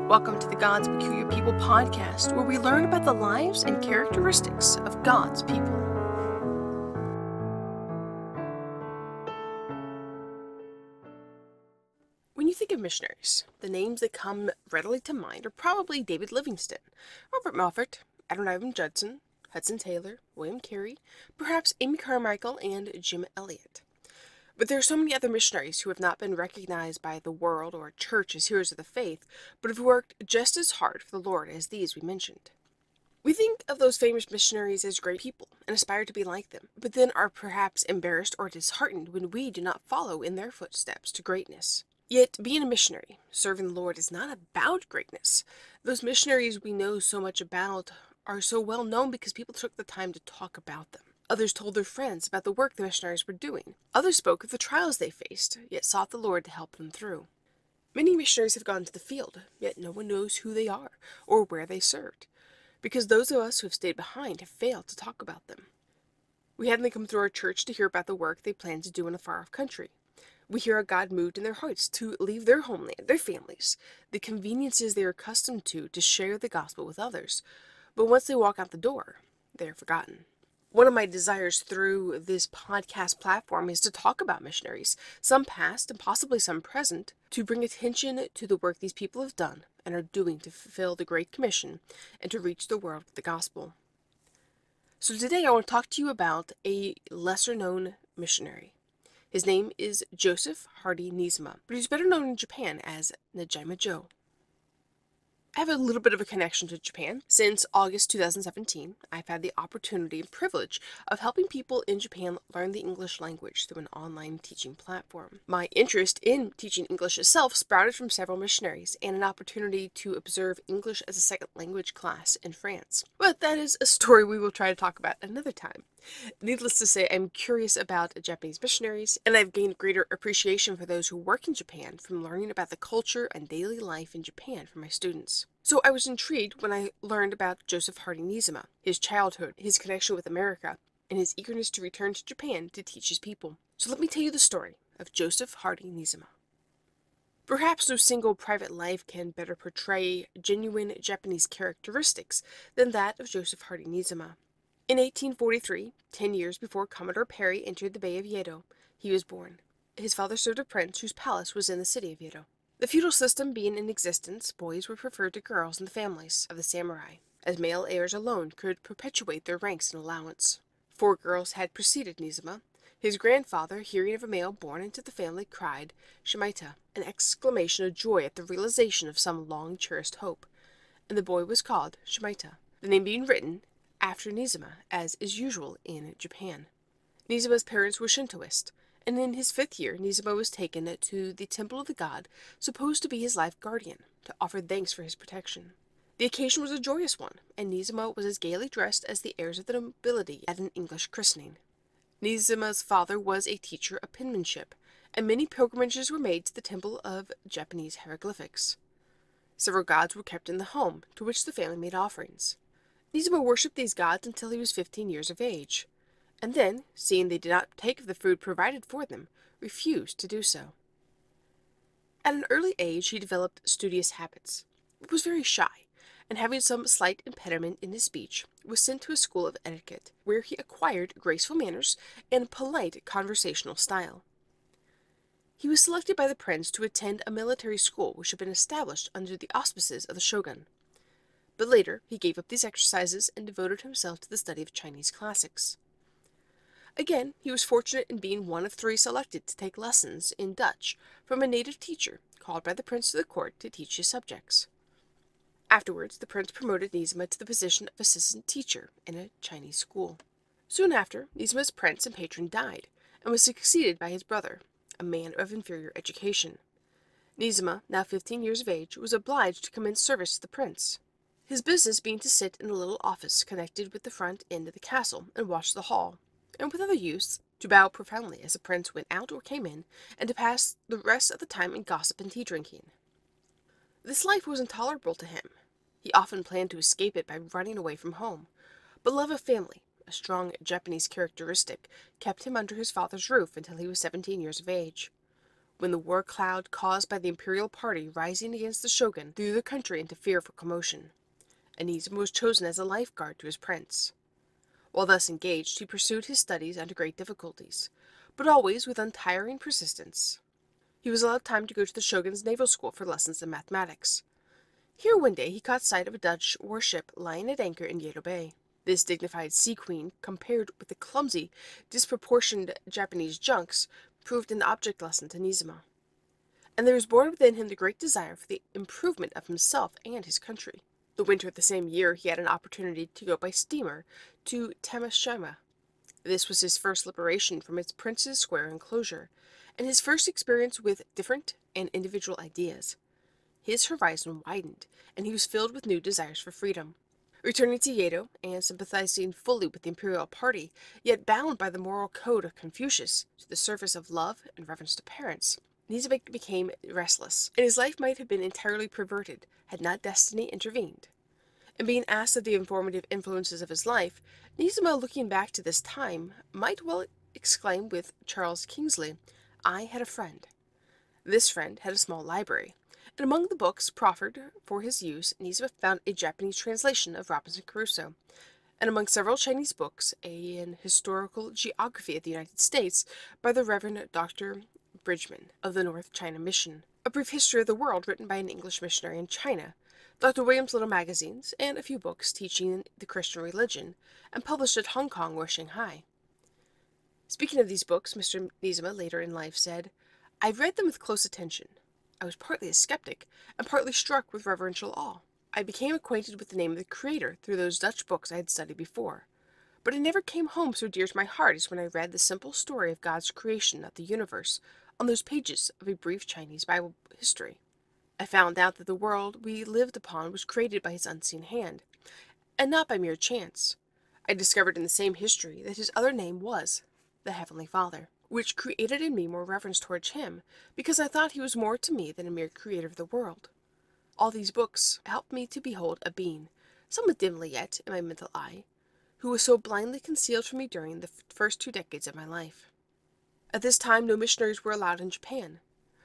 Welcome to the God's Peculiar People podcast, where we learn about the lives and characteristics of God's people. When you think of missionaries, the names that come readily to mind are probably David Livingstone, Robert Moffat, Adoniram Judson, Hudson Taylor, William Carey, perhaps Amy Carmichael, and Jim Elliot. But there are so many other missionaries who have not been recognized by the world or church as heroes of the faith, but have worked just as hard for the Lord as these we mentioned. We think of those famous missionaries as great people and aspire to be like them, but then are perhaps embarrassed or disheartened when we do not follow in their footsteps to greatness. Yet, being a missionary, serving the Lord, is not about greatness. Those missionaries we know so much about are so well known because people took the time to talk about them. Others told their friends about the work the missionaries were doing. Others spoke of the trials they faced, yet sought the Lord to help them through. Many missionaries have gone to the field, yet no one knows who they are or where they served, because those of us who have stayed behind have failed to talk about them. We had them come through our church to hear about the work they planned to do in a far-off country. We hear how God moved in their hearts to leave their homeland, their families, the conveniences they are accustomed to share the gospel with others. But once they walk out the door, they are forgotten. One of my desires through this podcast platform is to talk about missionaries, some past and possibly some present, to bring attention to the work these people have done and are doing to fulfill the Great Commission and to reach the world with the gospel. So today I want to talk to you about a lesser-known missionary. His name is Joseph Neesima, but he's better known in Japan as Neesima Joe. I have a little bit of a connection to Japan. Since August 2017, I've had the opportunity and privilege of helping people in Japan learn the English language through an online teaching platform. My interest in teaching English itself sprouted from several missionaries and an opportunity to observe English as a second language class in France. But that is a story we will try to talk about another time. Needless to say, I'm curious about Japanese missionaries, and I've gained greater appreciation for those who work in Japan from learning about the culture and daily life in Japan from my students. So I was intrigued when I learned about Joseph Neesima, his childhood, his connection with America, and his eagerness to return to Japan to teach his people. So let me tell you the story of Joseph Neesima. Perhaps no single private life can better portray genuine Japanese characteristics than that of Joseph Neesima. In 1843, 10 years before Commodore Perry entered the Bay of Yedo, he was born. His father served a prince whose palace was in the city of Yedo. The feudal system being in existence, boys were preferred to girls in the families of the samurai, as male heirs alone could perpetuate their ranks and allowance. 4 girls had preceded Neesima. His grandfather, hearing of a male born into the family, cried, "Shimata," an exclamation of joy at the realization of some long-cherished hope, and the boy was called Shimata, the name being written after Neesima, as is usual in Japan. Neesima's parents were Shintoist, and in his 5th year, Neesima was taken to the temple of the god, supposed to be his life guardian, to offer thanks for his protection. The occasion was a joyous one, and Neesima was as gaily dressed as the heirs of the nobility at an English christening. Neesima's father was a teacher of penmanship, and many pilgrimages were made to the temple of Japanese hieroglyphics. Several gods were kept in the home, to which the family made offerings. Neesima worshipped these gods until he was 15 years of age, and then, seeing they did not take of the food provided for them, refused to do so. At an early age, he developed studious habits, was very shy, and having some slight impediment in his speech, was sent to a school of etiquette, where he acquired graceful manners and a polite conversational style. He was selected by the prince to attend a military school which had been established under the auspices of the shogun. But later, he gave up these exercises and devoted himself to the study of Chinese classics. Again, he was fortunate in being one of 3 selected to take lessons in Dutch from a native teacher called by the prince to the court to teach his subjects. Afterwards, the prince promoted Neesima to the position of assistant teacher in a Chinese school. Soon after, Neesima's prince and patron died, and was succeeded by his brother, a man of inferior education. Neesima, now 15 years of age, was obliged to commence service to the prince. His business being to sit in a little office connected with the front end of the castle and watch the hall, and with other youths, to bow profoundly as the prince went out or came in, and to pass the rest of the time in gossip and tea-drinking. This life was intolerable to him. He often planned to escape it by running away from home, but love of family, a strong Japanese characteristic, kept him under his father's roof until he was 17 years of age. when the war cloud caused by the imperial party rising against the shogun threw the country into fearful commotion, and Neesima was chosen as a lifeguard to his prince. While thus engaged, he pursued his studies under great difficulties, but always with untiring persistence. He was allowed time to go to the shogun's naval school for lessons in mathematics. Here one day he caught sight of a Dutch warship lying at anchor in Yedo Bay. This dignified sea queen, compared with the clumsy, disproportioned Japanese junks, proved an object lesson to Neesima. And there was born within him the great desire for the improvement of himself and his country. The winter of the same year he had an opportunity to go by steamer to Tamashima. This was his first liberation from its Prince's Square enclosure, and his first experience with different and individual ideas. His horizon widened, and he was filled with new desires for freedom. Returning to Yedo, and sympathizing fully with the imperial party, yet bound by the moral code of Confucius to the service of love and reverence to parents, Neesima became restless, and his life might have been entirely perverted had not destiny intervened. And being asked of the informative influences of his life, Neesima, looking back to this time, might well exclaim with Charles Kingsley, "I had a friend." This friend had a small library, and among the books proffered for his use, Neesima found a Japanese translation of Robinson Crusoe, and among several Chinese books, an historical geography of the United States by the Reverend Dr. Bridgman of the North China Mission, a brief history of the world written by an English missionary in China, Dr. William's little magazines, and a few books teaching the Christian religion, and published at Hong Kong or Shanghai. Speaking of these books, Mr. Neesima later in life said, "I read them with close attention. I was partly a skeptic, and partly struck with reverential awe. I became acquainted with the name of the Creator through those Dutch books I had studied before, but it never came home so dear to my heart as when I read the simple story of God's creation of the universe on those pages of a brief Chinese Bible history. I found out that the world we lived upon was created by His unseen hand, and not by mere chance. I discovered in the same history that His other name was the Heavenly Father, which created in me more reverence towards Him, because I thought He was more to me than a mere creator of the world. All these books helped me to behold a being, somewhat dimly yet in my mental eye, who was so blindly concealed from me during the first 2 decades of my life." At this time no missionaries were allowed in Japan,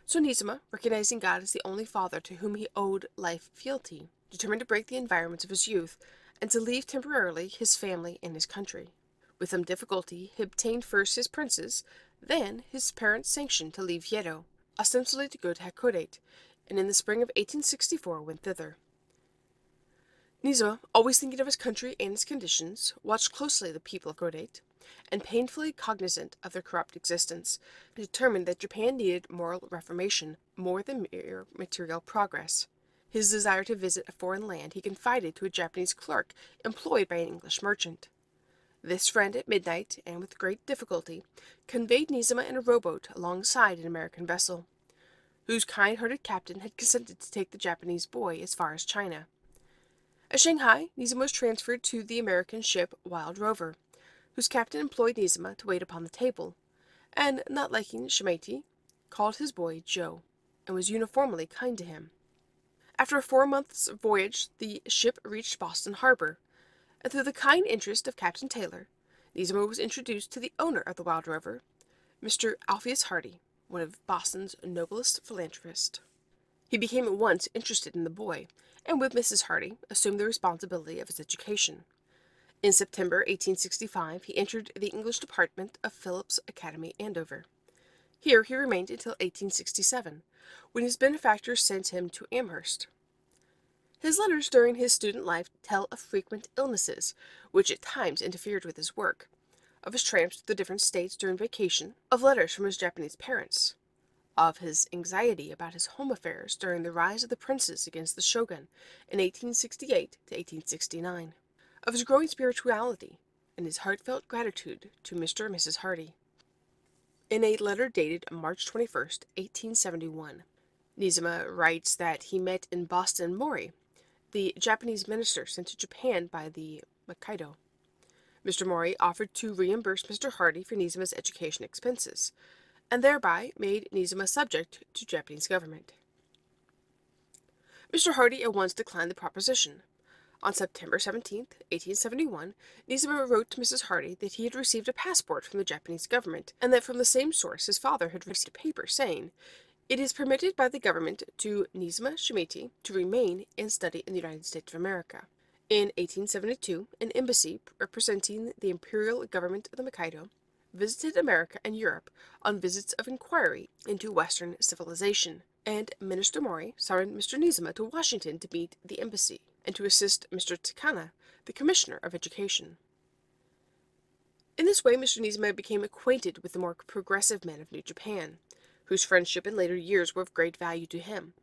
so Neesima, recognizing God as the only Father to whom he owed life fealty, determined to break the environments of his youth, and to leave temporarily his family and his country. With some difficulty he obtained first his prince's, then his parents' sanction to leave Yedo, ostensibly to go to Hakodate, and in the spring of 1864 went thither. Neesima, always thinking of his country and its conditions, watched closely the people of Hakodate, and painfully cognizant of their corrupt existence, determined that Japan needed moral reformation more than mere material progress. His desire to visit a foreign land he confided to a Japanese clerk employed by an English merchant. This friend at midnight, and with great difficulty, conveyed Neesima in a rowboat alongside an American vessel, whose kind-hearted captain had consented to take the Japanese boy as far as China. At Shanghai, Neesima was transferred to the American ship Wild Rover, whose captain employed Neesima to wait upon the table, and, not liking Shimei, called his boy Joe, and was uniformly kind to him. After a 4 months' voyage, the ship reached Boston Harbor, and through the kind interest of Captain Taylor, Neesima was introduced to the owner of the Wild Rover, Mr. Alpheus Hardy, one of Boston's noblest philanthropists. He became at once interested in the boy, and with Mrs. Hardy assumed the responsibility of his education. In September 1865 he entered the English department of Phillips Academy, Andover. Here he remained until 1867, when his benefactors sent him to Amherst. His letters during his student life tell of frequent illnesses, which at times interfered with his work, of his tramps to the different states during vacation, of letters from his Japanese parents, of his anxiety about his home affairs during the rise of the princes against the shogun in 1868 to 1869, of his growing spirituality, and his heartfelt gratitude to Mr. and Mrs. Hardy. In a letter dated March 21st, 1871, Neesima writes that he met in Boston Mori, the Japanese minister sent to Japan by the Mikado. Mr. Mori offered to reimburse Mr. Hardy for Neesima's education expenses, and thereby made Neesima subject to Japanese government. Mr. Hardy at once declined the proposition, On September 17th, 1871, Neesima wrote to Mrs. Hardy that he had received a passport from the Japanese government, and that from the same source his father had received a paper saying, "It is permitted by the government to Neesima Shimichi to remain and study in the United States of America." In 1872, an embassy representing the imperial government of the Mikado visited America and Europe on visits of inquiry into Western civilization, and Minister Mori summoned Mr. Neesima to Washington to meet the embassy and to assist Mr. Takana, the Commissioner of Education. In this way, Mr. Neesima became acquainted with the more progressive men of New Japan, whose friendship in later years were of great value to him.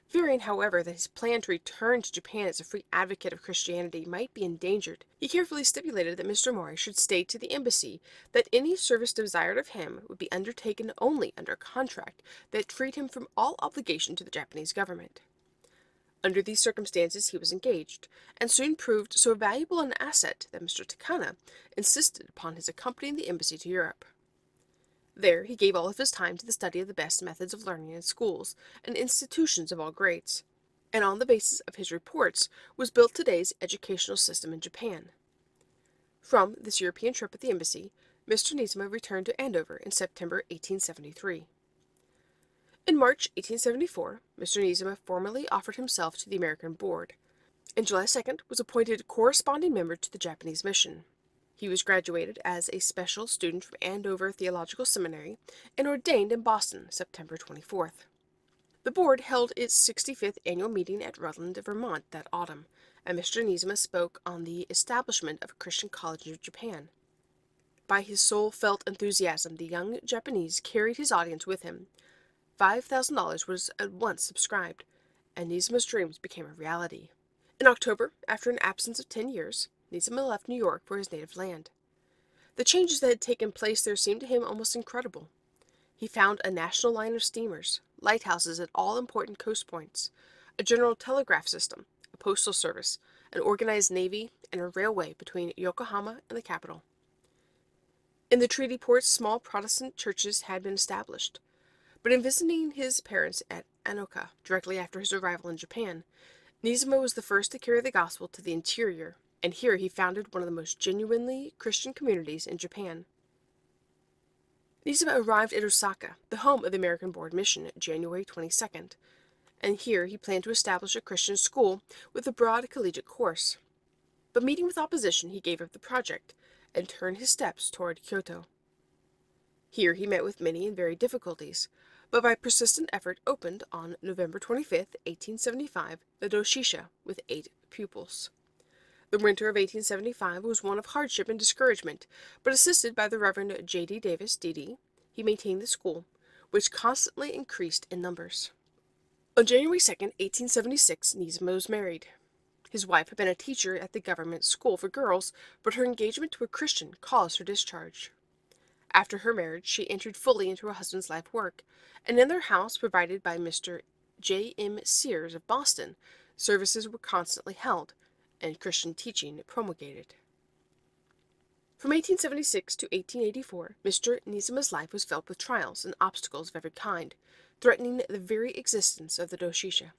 Fearing, however, that his plan to return to Japan as a free advocate of Christianity might be endangered, he carefully stipulated that Mr. Mori should state to the embassy that any service desired of him would be undertaken only under a contract that freed him from all obligation to the Japanese government. Under these circumstances he was engaged, and soon proved so valuable an asset that Mr. Takana insisted upon his accompanying the embassy to Europe. There he gave all of his time to the study of the best methods of learning in schools and institutions of all grades, and on the basis of his reports was built today's educational system in Japan. From this European trip at the embassy, Mr. Neesima returned to Andover in September 1873. In March 1874, Mr. Neesima formally offered himself to the American Board, and July 2nd was appointed corresponding member to the Japanese mission. He was graduated as a special student from Andover Theological Seminary and ordained in Boston September 24th. The board held its 65th annual meeting at Rutland, Vermont that autumn, and Mr. Neesima spoke on the establishment of a Christian college in Japan. By his soul-felt enthusiasm, the young Japanese carried his audience with him. $5,000 was at once subscribed, and Neesima's dreams became a reality. In October, after an absence of 10 years, Neesima left New York for his native land. The changes that had taken place there seemed to him almost incredible. He found a national line of steamers, lighthouses at all important coast points, a general telegraph system, a postal service, an organized navy, and a railway between Yokohama and the capital. In the treaty ports, small Protestant churches had been established. But in visiting his parents at Anoka directly after his arrival in Japan, Neesima was the first to carry the gospel to the interior, and here he founded one of the most genuinely Christian communities in Japan. Neesima arrived at Osaka, the home of the American Board Mission, January 22nd, and here he planned to establish a Christian school with a broad collegiate course. But meeting with opposition, he gave up the project and turned his steps toward Kyoto. Here he met with many and varied difficulties, but by persistent effort opened on November 25th, 1875, the Doshisha with 8 pupils. The winter of 1875 was one of hardship and discouragement, but assisted by the Reverend J.D. Davis, D.D., he maintained the school, which constantly increased in numbers. On January 2, 1876, Neesima was married. His wife had been a teacher at the government school for girls, but her engagement to a Christian caused her discharge. After her marriage, she entered fully into her husband's life work, and in their house, provided by Mr. J. M. Sears of Boston, services were constantly held, and Christian teaching promulgated. From 1876 to 1884, Mr. Neesima's life was filled with trials and obstacles of every kind, threatening the very existence of the Doshisha.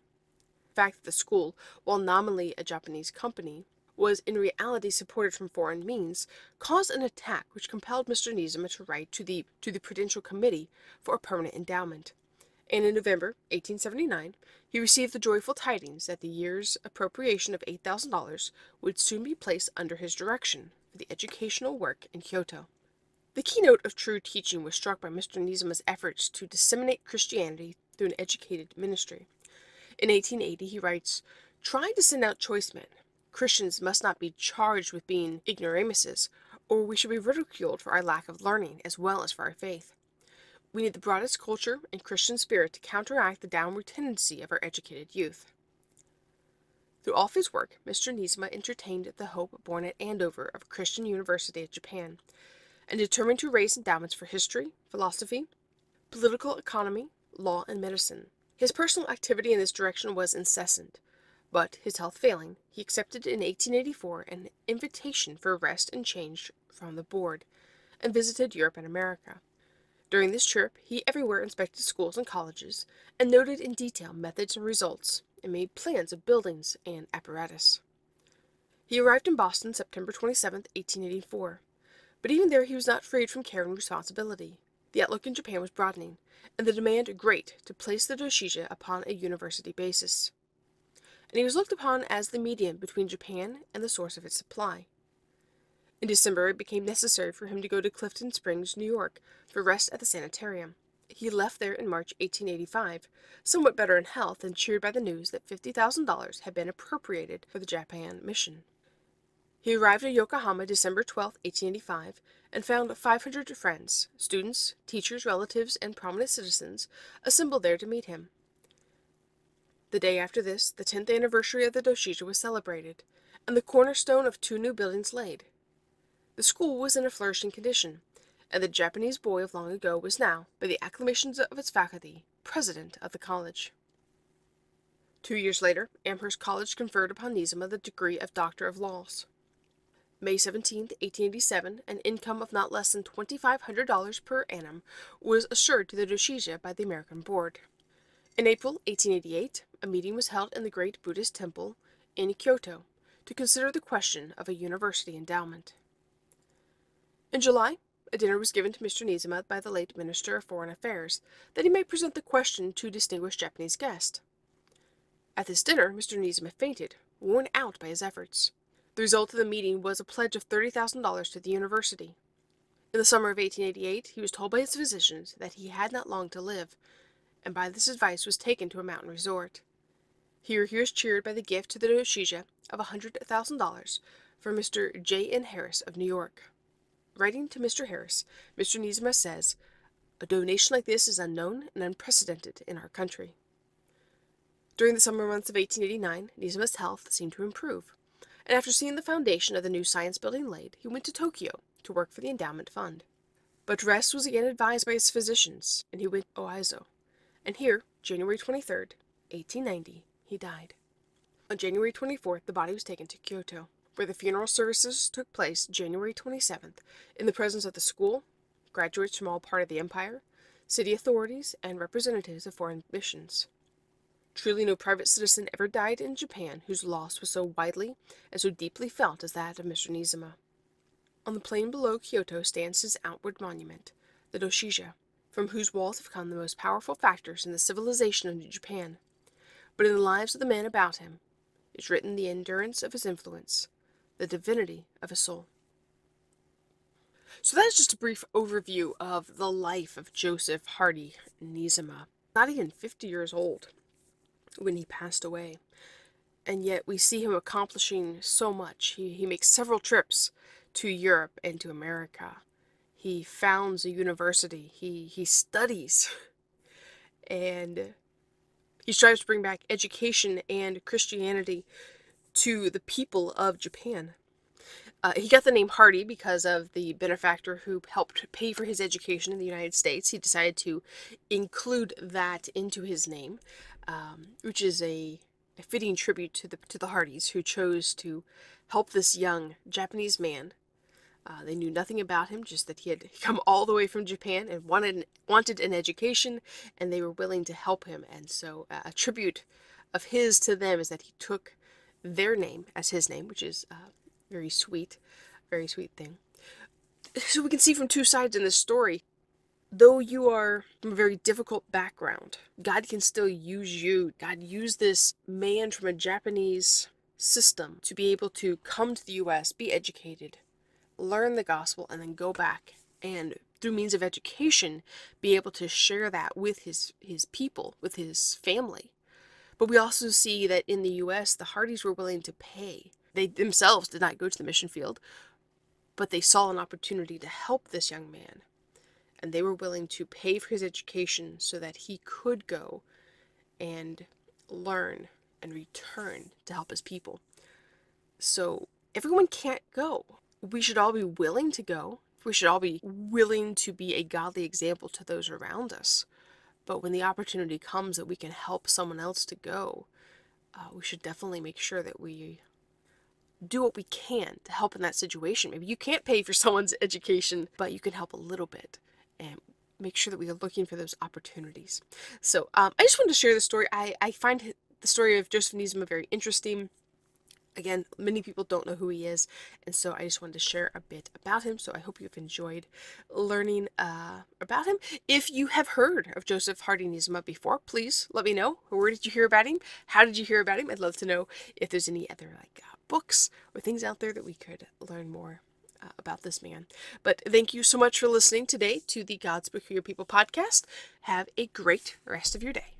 The fact that the school, while nominally a Japanese company, was in reality supported from foreign means, caused an attack which compelled Mr. Neesima to write to the Prudential Committee for a permanent endowment, and in November 1879 he received the joyful tidings that the year's appropriation of $8,000 would soon be placed under his direction for the educational work in Kyoto. The keynote of true teaching was struck by Mr. Neesima's efforts to disseminate Christianity through an educated ministry. In 1880 he writes, "Try to send out choice men. Christians must not be charged with being ignoramuses, or we shall be ridiculed for our lack of learning as well as for our faith. We need the broadest culture and Christian spirit to counteract the downward tendency of our educated youth." Through all of his work, Mr. Neesima entertained the hope born at Andover of a Christian university at Japan, and determined to raise endowments for history, philosophy, political economy, law, and medicine. His personal activity in this direction was incessant, but, his health failing, he accepted in 1884 an invitation for rest and change from the board, and visited Europe and America. During this trip, he everywhere inspected schools and colleges, and noted in detail methods and results, and made plans of buildings and apparatus. He arrived in Boston September 27, 1884. But even there he was not freed from care and responsibility. The outlook in Japan was broadening, and the demand great to place the doshisha upon a university basis. And he was looked upon as the medium between Japan and the source of its supply. In December, it became necessary for him to go to Clifton Springs, New York, for rest at the sanitarium. He left there in March 1885, somewhat better in health and cheered by the news that $50,000 had been appropriated for the Japan mission. He arrived at Yokohama December 12, 1885, and found 500 friends, students, teachers, relatives, and prominent citizens assembled there to meet him. The day after this, the 10th anniversary of the doshisha was celebrated, and the cornerstone of 2 new buildings laid. The school was in a flourishing condition, and the Japanese boy of long ago was now, by the acclamations of its faculty, president of the college. 2 years later, Amherst College conferred upon Neesima the degree of Doctor of Laws. May 17, 1887, an income of not less than $2,500 per annum was assured to the doshisha by the American Board. In April 1888, a meeting was held in the great Buddhist temple in Kyoto to consider the question of a university endowment. In July, a dinner was given to Mr. Neesima by the late Minister of Foreign Affairs, that he might present the question to distinguished Japanese guests. At this dinner, Mr. Neesima fainted, worn out by his efforts. The result of the meeting was a pledge of $30,000 to the university. In the summer of 1888, he was told by his physicians that he had not long to live, and by this advice was taken to a mountain resort. Here he was cheered by the gift to the doshisha of $100,000 from Mr. J. N. Harris of New York. Writing to Mr. Harris, Mr. Neesima says, "A donation like this is unknown and unprecedented in our country." During the summer months of 1889, Neesima's health seemed to improve, and after seeing the foundation of the new science building laid, he went to Tokyo to work for the endowment fund. But rest was again advised by his physicians, and he went to Oizo. And here, January 23, 1890, he died. On January 24th, the body was taken to Kyoto, where the funeral services took place January 27th, in the presence of the school, graduates from all parts of the empire, city authorities, and representatives of foreign missions. Truly no private citizen ever died in Japan whose loss was so widely and so deeply felt as that of Mr. Neesima. On the plain below Kyoto stands his outward monument, the doshisha, from whose walls have come the most powerful factors in the civilization of Japan. But in the lives of the men about him is written the endurance of his influence, the divinity of his soul. So that is just a brief overview of the life of Joseph Hardy Neesima. Not even 50 years old when he passed away. And yet we see him accomplishing so much. He makes several trips to Europe and to America. He founds a university. He studies. And he strives to bring back education and Christianity to the people of Japan. He got the name Hardy because of the benefactor who helped pay for his education in the United States. He decided to include that into his name, which is a fitting tribute to the Hardys, who chose to help this young Japanese man. They knew nothing about him, just that he had come all the way from Japan and wanted an education, and they were willing to help him. And so a tribute of his to them is that he took their name as his name, which is very sweet thing. So we can see from two sides in this story. Though you are from a very difficult background, God can still use you. God used this man from a Japanese system to be able to come to the U.S., be educated, learn the gospel, and then go back and, through means of education, be able to share that with his people, with his family. But we also see that in the U.S., the Hardys were willing to pay. They themselves did not go to the mission field, but they saw an opportunity to help this young man. And they were willing to pay for his education so that he could go and learn and return to help his people. So everyone can't go. We should all be willing to go. We should all be willing to be a godly example to those around us. But when the opportunity comes that we can help someone else to go, we should definitely make sure that we do what we can to help in that situation. Maybe you can't pay for someone's education, but you can help a little bit. And make sure that we are looking for those opportunities. So I just wanted to share this story. I find the story of Joseph Neesima very interesting. Again, many people don't know who he is, and so I just wanted to share a bit about him. So I hope you've enjoyed learning about him. If you have heard of Joseph Harding Neesima before, please let me know. Where did you hear about him? How did you hear about him? I'd love to know if there's any other books or things out there that we could learn more about this man. But thank you so much for listening today to the God's Book for Your People podcast. Have a great rest of your day.